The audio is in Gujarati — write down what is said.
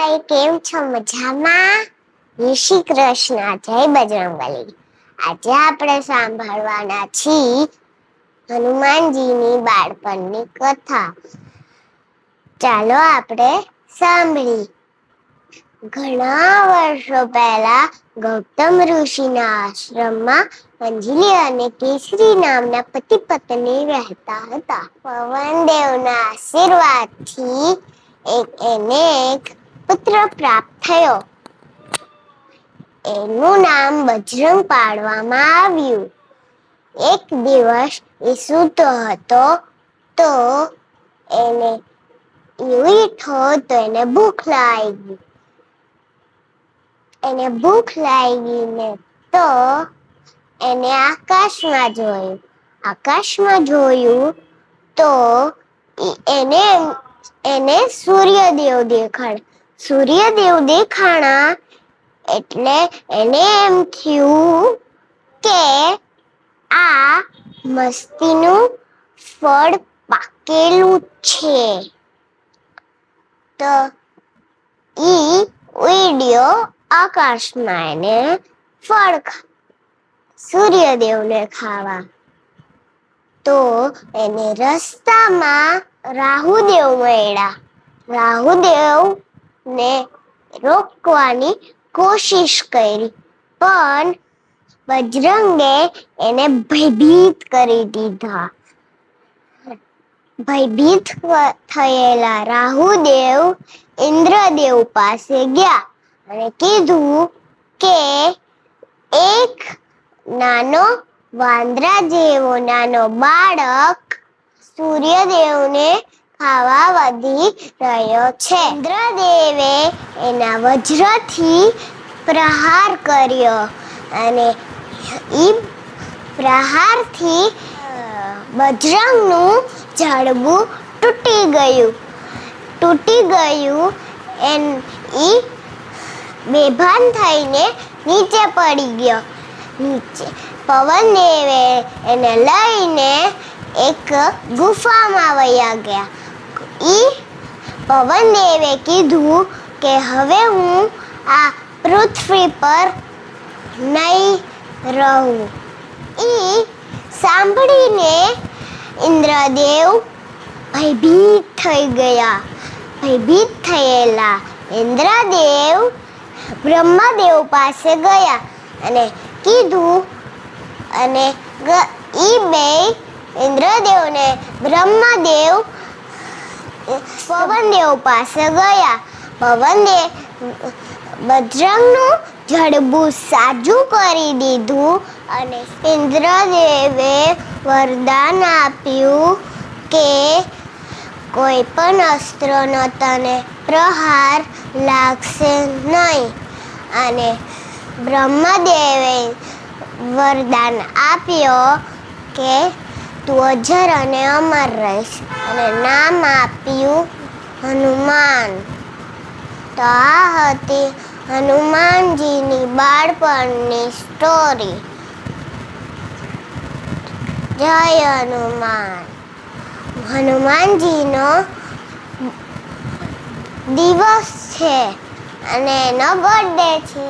હાય, કેમ છો? મજામાં? જય શ્રી કૃષ્ણ, જય બજરંગબલી. આજે આપણે સાંભળવાના છીએ હનુમાનજીની બાળપણની કથા. ચાલો આપણે સાંભળી. ઘણા વર્ષો પહેલા ગૌતમ ઋષિના આશ્રમમાં અંજલિ અને કેસરી નામના પતિ પત્ની રહેતા હતા. પવનદેવના આશીર્વાદથી એને એક પુત્ર પ્રાપ્ત થયો. એનું નામ બજરંગ પાડવામાં આવ્યું. એક દિવસ એ સૂતો હતો તો એને ભૂખ લાગી. ને તો એને આકાશમાં જોયું તો એને સૂર્યદેવ દેખાણા. એટલે એને એમ થયું કે આ મસ્તીનું ફળ પાકેલું છે. તો ઉડ્યો આકાશમાં એને ફળ સૂર્યદેવને ખાવા. તો એને રસ્તામાં રાહુદેવ મળ્યા. રાહુદેવને રોકવાની કોશિશ કરી, પણ બજરંગે એને ભયભીત કરી દીધા. ભયભીત થયેલા રાહુદેવ ઇન્દ્રદેવ પાસે ગયા અને કીધું કે એક નાનો વાંદરા જેવો નાનો બાળક સૂર્યદેવને ખાવા વધી રહ્યો છે. ઇન્દ્રદેવે એના વજ્રથી પ્રહાર કર્યો અને એ પ્રહારથી બજરંગનું જડબું તૂટી ગયું. એ બેભાન થઈને નીચે પડી ગયો. પવનદેવે એને લઈને એક ગુફામાં વયા ગયા. પવનદેવે કીધું કે હવે હું આ પૃથ્વી પર નહીં રહું. સાંભળીને ઇન્દ્રદેવ ભયભીત થઈ ગયા. ભયભીત થયેલા ઇન્દ્રદેવ બ્રહ્મદેવ પાસે ગયા અને કીધું અને ઇન્દ્રદેવને બ્રહ્મદેવ પવનદેવ પાસે ગયા. પવનદેવ બજરંગનું જડબું સાજું કરી દીધું અને ઇન્દ્રદેવે વરદાન આપ્યું કે કોઈ પણ અસ્ત્રનો તને પ્રહાર લાગશે નહીં. અને બ્રહ્મદેવે વરદાન આપ્યો કે તું અજર અને અમર રહીશ, અને નામ આપ્યું હનુમાન. તો આ હતી હનુમાનજીની બાળપણની સ્ટોરી. જય હનુમાન. હનુમાનજીનો દિવસ છે અને એનો બર્થડે છે.